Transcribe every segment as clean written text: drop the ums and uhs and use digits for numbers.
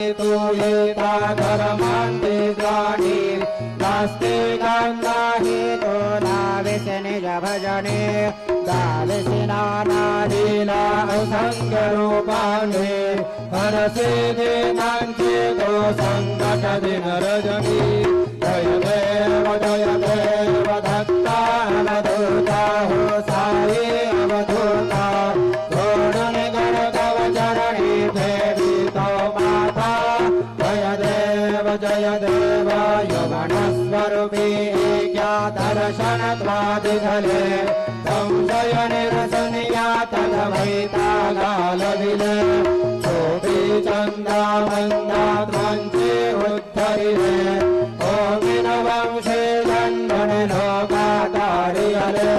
तु येता धर्मान्ते द्वाणी नास्ते गन्धाहि तो नाविसे निज भजने दाविसे नानालीला असङ्गरूपाणि हरसे देवान्ते तो सङ्कट दिन रजनी जय देव धत्ता अवधूता हो साई अवधूता घोड़न गण गव चरणी देवी तो माता जय देव यौवन स्वरूपी क्या दर्शन त्वादिधले संशय निरसनिया तदवैता गाल विले शोभी चंदा मंदा ध्वंसे उद्धरिले ओमिन वंशे जन्मन लोकातारियले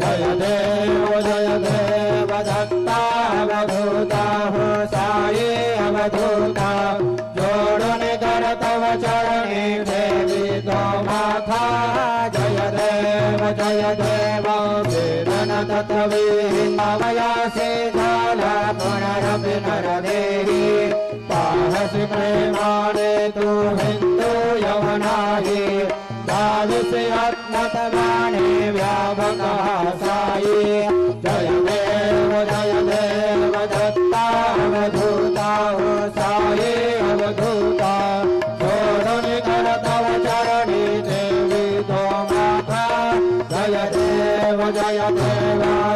जय देव दत्ता अवधूता हो साई अवधूता जोड़न कर तव चरणी देवी तो माथा जय देव वेदन तत्वीमया से झाला पुनरपि नरदेहि पाहसि प्रेमाणे तु हिन्दू यवनाहि दाविसि आत्मतमाने व्यापकः साई जय देव दत्ता अवधूता हो साई अवधूता जोड़न कर तव चरणी देवी तो माता जय देव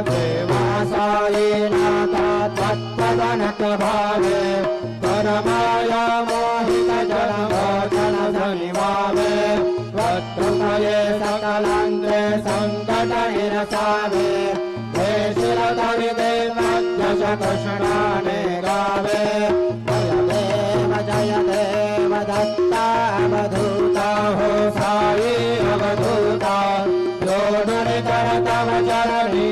देवा साई नाथा तत्पदनत भावे परमाया मोहित जनमोचन धनिभावे त्वत्कृपये सकलान्ते सङ्कट निरसावे देशिरतविदेवद्यश कृष्णाने गावे जय देव दत्ता अवधूता हो साई अवधूता जोड़न कर तव चरणी